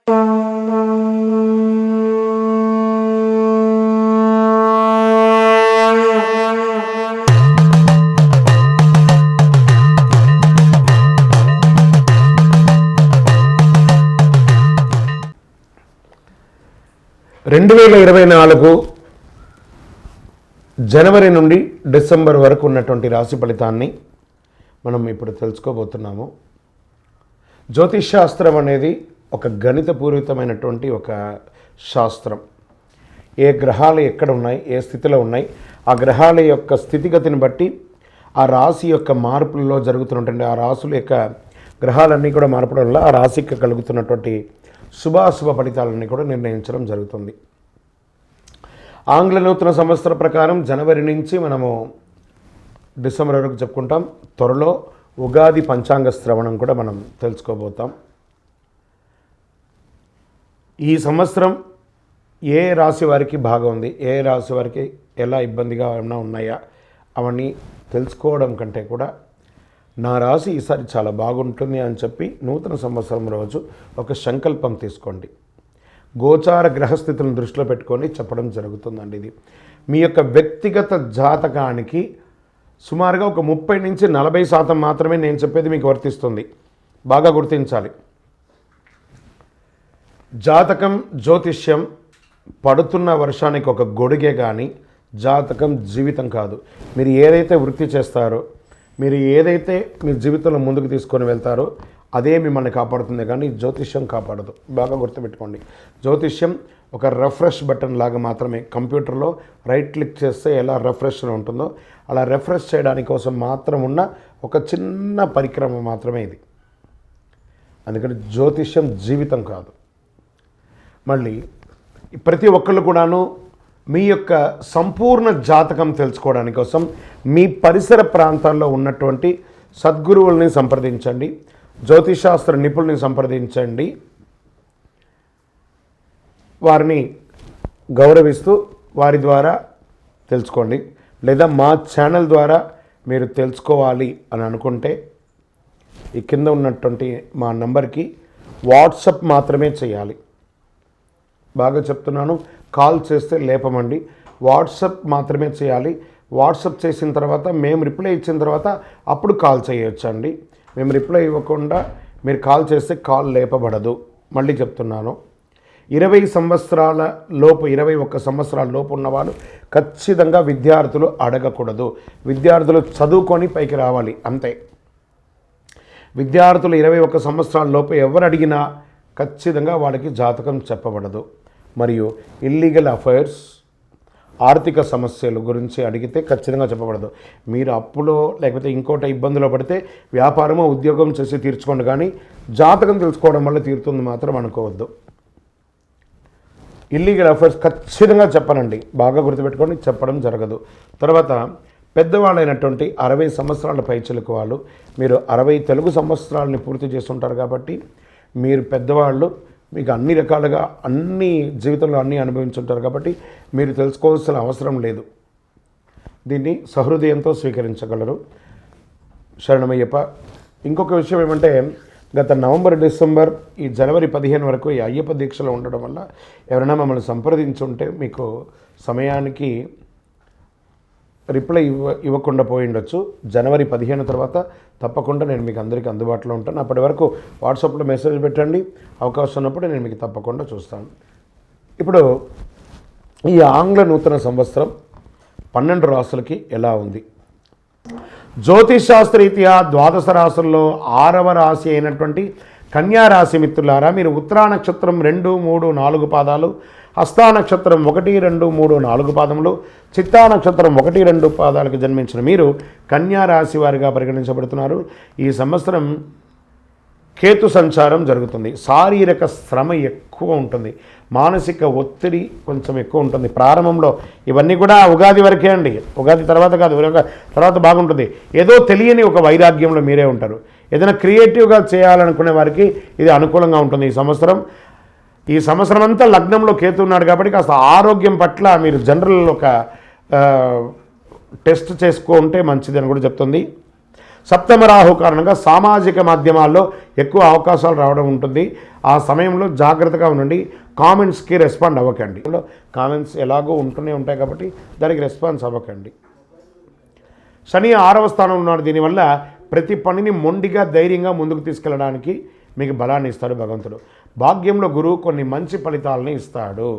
జనవరి నుండి డిసెంబర్ వరకు ఉన్నటువంటి రాశి ఫలితాన్ని మనం ఇప్పుడు తెలుసుకోబోతున్నాము. జ్యోతిష్ శాస్త్రం అనేది ఒక గణితపూరితమైనటువంటి ఒక శాస్త్రం. ఏ గ్రహాలు ఎక్కడ ఉన్నాయి, ఏ స్థితిలో ఉన్నాయి, ఆ గ్రహాల యొక్క స్థితిగతిని బట్టి ఆ రాశి యొక్క మార్పులలో జరుగుతున్నటువంటి ఆ రాశుల యొక్క గ్రహాలన్నీ కూడా మార్పడం వల్ల ఆ రాశికి కలుగుతున్నటువంటి శుభాశుభ ఫలితాలన్నీ కూడా నిర్ణయించడం జరుగుతుంది. ఆంగ్ల నూతన సంవత్సర ప్రకారం జనవరి నుంచి మనము డిసెంబర్ వరకు చెప్పుకుంటాం. త్వరలో ఉగాది పంచాంగ శ్రవణం కూడా మనం తెలుసుకోబోతాం. ఈ సంవత్సరం ఏ రాశి వారికి బాగా ఉంది, ఏ రాశి వారికి ఎలా ఇబ్బందిగా ఏమైనా ఉన్నాయా అవన్నీ తెలుసుకోవడం కంటే కూడా నా రాశి ఈసారి చాలా బాగుంటుంది అని చెప్పి నూతన సంవత్సరం రోజు ఒక సంకల్పం తీసుకోండి. గోచార గ్రహస్థితులను దృష్టిలో పెట్టుకొని చెప్పడం జరుగుతుందండి. ఇది మీ యొక్క వ్యక్తిగత జాతకానికి సుమారుగా ఒక 30 నుంచి 40% మాత్రమే నేను చెప్పేది మీకు వర్తిస్తుంది. బాగా గుర్తించాలి. జాతకం, జ్యోతిష్యం పడుతున్న వర్షానికి ఒక గొడుగే కానీ జాతకం జీవితం కాదు. మీరు ఏదైతే వృత్తి చేస్తారో, మీరు ఏదైతే మీ జీవితంలో ముందుకు తీసుకొని వెళ్తారో అదే మిమ్మల్ని కాపాడుతుంది, కానీ జ్యోతిష్యం కాపాడదు. బాగా గుర్తుపెట్టుకోండి. జ్యోతిష్యం ఒక రిఫ్రెష్ బటన్ లాగా మాత్రమే. కంప్యూటర్లో రైట్ క్లిక్ చేస్తే ఎలా రిఫ్రెష్లో ఉంటుందో అలా రిఫ్రెష్ చేయడానికి కోసం మాత్రం ఉన్న ఒక చిన్న పరిక్రమ మాత్రమే ఇది. అందుకని జ్యోతిష్యం జీవితం కాదు. మళ్ళీ ప్రతి ఒక్కళ్ళు కూడాను మీ యొక్క సంపూర్ణ జాతకం తెలుసుకోవడానికి కోసం మీ పరిసర ప్రాంతాల్లో ఉన్నటువంటి సద్గురువుల్ని సంప్రదించండి, జ్యోతిషాస్త్ర నిపుణుల్ని సంప్రదించండి. వారిని గౌరవిస్తూ వారి ద్వారా తెలుసుకోండి. లేదా మా ఛానల్ ద్వారా మీరు తెలుసుకోవాలి అని అనుకుంటే ఈ కింద ఉన్నటువంటి మా నంబర్కి వాట్సప్ మాత్రమే చేయాలి. బాగా చెప్తున్నాను, కాల్ చేస్తే లేపమండి. వాట్సప్ మాత్రమే చేయాలి. వాట్సప్ చేసిన తర్వాత మేము రిప్లై ఇచ్చిన తర్వాత అప్పుడు కాల్ చేయొచ్చండి. మేము రిప్లై ఇవ్వకుండా మీరు కాల్ చేస్తే కాల్ లేపబడదు. మళ్ళీ చెప్తున్నాను, 20 సంవత్సరాల లోపు 21 సంవత్సరాల లోపు ఉన్నవాళ్ళు ఖచ్చితంగా విద్యార్థులు అడగకూడదు. విద్యార్థులు చదువుకొని పైకి రావాలి అంతే. విద్యార్థులు 21 సంవత్సరాల లోపు ఎవరు అడిగినా ఖచ్చితంగా వాళ్ళకి జాతకం చెప్పబడదు. మరియు ఇల్లీగల్ అఫైర్స్, ఆర్థిక సమస్యల గురించి అడిగితే ఖచ్చితంగా చెప్పబడదు. మీరు అప్పులో లేకపోతే ఇంకోటి ఇబ్బందులో పడితే వ్యాపారమో ఉద్యోగం చేసి తీర్చుకోండి, కానీ జాతకం తెలుసుకోవడం వల్ల తీరుతుంది మాత్రం అనుకోవద్దు. ఇల్లీగల్ అఫైర్స్ ఖచ్చితంగా చెప్పనండి, బాగా గుర్తుపెట్టుకొని చెప్పడం జరగదు. తర్వాత పెద్దవాళ్ళైనటువంటి 60 సంవత్సరాల పైచిలకు వాళ్ళు, మీరు 60 తెలుగు సంవత్సరాలని పూర్తి చేస్తుంటారు కాబట్టి మీరు పెద్దవాళ్ళు, మీకు అన్ని రకాలుగా అన్ని జీవితంలో అన్నీ అనుభవించుంటారు కాబట్టి మీరు తెలుసుకోవాల్సిన అవసరం లేదు. దీన్ని సహృదయంతో స్వీకరించగలరు. శరణమయ్యప్ప. ఇంకొక విషయం ఏమంటే, గత నవంబర్, డిసెంబర్, ఈ జనవరి 15 వరకు ఈ అయ్యప్ప దీక్షలో ఉండడం వల్ల ఎవరైనా మమ్మల్ని సంప్రదించుంటే మీకు సమయానికి రిప్లై ఇవ్వకుండా పోయి ఉండొచ్చు. జనవరి 15 తర్వాత తప్పకుండా నేను మీకు అందరికీ అందుబాటులో ఉంటాను. అప్పటి వరకు వాట్సాప్లో మెసేజ్ పెట్టండి. అవకాశం ఉన్నప్పుడు నేను మీకు తప్పకుండా చూస్తాను. ఇప్పుడు ఈ ఆంగ్ల నూతన సంవత్సరం 12 రాసులకి ఎలా ఉంది? జ్యోతిషాస్త్రరీత్యా 12 రాసుల్లో 6వ రాశి అయినటువంటి కన్యా రాశి మిత్రులారా, మీరు ఉత్తరా నక్షత్రం 2, 3, 4 పాదాలు, హస్తా నక్షత్రం 1, 2, 3, 4 పాదములు, చిత్తా నక్షత్రం 1, 2 పాదాలకు జన్మించిన మీరు కన్యా రాశి వారిగా పరిగణించబడుతున్నారు. ఈ సంవత్సరం కేతు సంచారం జరుగుతుంది. శారీరక శ్రమ ఎక్కువ ఉంటుంది, మానసిక ఒత్తిడి కొంచెం ఎక్కువ ఉంటుంది ప్రారంభంలో. ఇవన్నీ కూడా ఉగాది వరకే అండి, ఉగాది తర్వాత కాదు, తర్వాత బాగుంటుంది. ఏదో తెలియని ఒక వైరాగ్యంలో మీరే ఉంటారు. ఏదైనా క్రియేటివ్గా చేయాలనుకునే వారికి ఇది అనుకూలంగా ఉంటుంది. ఈ సంవత్సరం అంతా లగ్నంలో కేతు ఉన్నాడు కాబట్టి కాస్త ఆరోగ్యం పట్ల మీరు జనరల్ ఒక టెస్ట్ చేసుకుంటే మంచిది అని కూడా చెప్తుంది. సప్తమ రాహు కారణంగా సామాజిక మాధ్యమాల్లో ఎక్కువ అవకాశాలు రావడం ఉంటుంది. ఆ సమయంలో జాగ్రత్తగా ఉండండి. కామెంట్స్కి రెస్పాండ్ అవ్వకండి. కామెంట్స్ ఎలాగో ఉంటూనే ఉంటాయి కాబట్టి దానికి రెస్పాన్స్ అవ్వకండి. శని 6వ స్థానంలో ఉన్నాడు. దీనివల్ల ప్రతి పనిని మొండిగా ధైర్యంగా ముందుకు తీసుకెళ్ళడానికి మీకు బలాన్ని ఇస్తాడు భగవంతుడు. భాగ్యంలో గురువు కొన్ని మంచి ఫలితాలని ఇస్తాడు.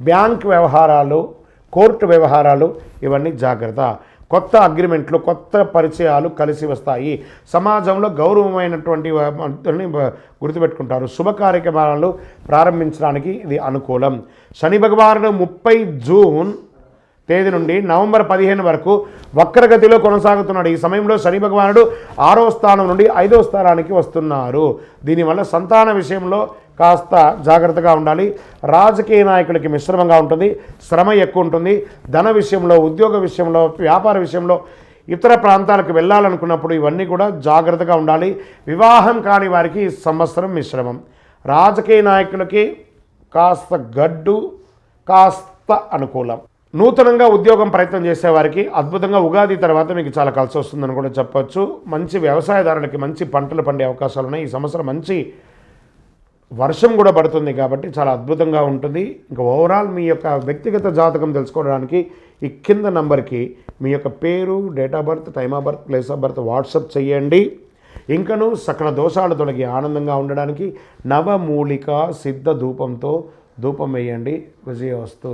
బ్యాంక్ వ్యవహారాలు, కోర్టు వ్యవహారాలు ఇవన్నీ జాగ్రత్త. కొత్త అగ్రిమెంట్లు, కొత్త పరిచయాలు కలిసి వస్తాయి. సమాజంలో గౌరవమైనటువంటి గుర్తుపెట్టుకుంటారు. శుభ కార్యక్రమాలు ప్రారంభించడానికి ఇది అనుకూలం. శని భగవానుడు 30 జూన్ తేదీ నుండి నవంబర్ 15 వరకు వక్రగతిలో కొనసాగుతున్నాడు. ఈ సమయంలో శని భగవానుడు 6వ స్థానం నుండి 5వ స్థానానికి వస్తున్నారు. దీనివల్ల సంతాన విషయంలో కాస్త జాగ్రత్తగా ఉండాలి. రాజకీయ నాయకులకి మిశ్రమంగా ఉంటుంది, శ్రమ ఎక్కువ ఉంటుంది. ధన విషయంలో, ఉద్యోగ విషయంలో, వ్యాపార విషయంలో, ఇతర ప్రాంతాలకు వెళ్ళాలనుకున్నప్పుడు ఇవన్నీ కూడా జాగ్రత్తగా ఉండాలి. వివాహం కాని వారికి ఈ సంవత్సరం మిశ్రమం. రాజకీయ నాయకులకి కాస్త గడ్డు, కాస్త అనుకూలం. నూతనంగా ఉద్యోగం ప్రయత్నం చేసేవారికి అద్భుతంగా ఉగాది తర్వాత మీకు చాలా కలిసి వస్తుందని కూడా చెప్పొచ్చు. మంచి వ్యవసాయదారులకి మంచి పంటలు పండే అవకాశాలు ఉన్నాయి. ఈ సంవత్సరం మంచి వర్షం కూడా పడుతుంది కాబట్టి చాలా అద్భుతంగా ఉంటుంది. ఇంకా ఓవరాల్ మీ యొక్క వ్యక్తిగత జాతకం తెలుసుకోవడానికి ఈ కింద నంబర్కి మీ యొక్క పేరు, date of birth, time of birth, place of birth WhatsApp చేయండి. ఇంకను సకల దోషాలు తొలగి ఆనందంగా ఉండడానికి నవమూలిక సిద్ధ ధూపంతో ధూపం వేయండి. విజయవస్తు.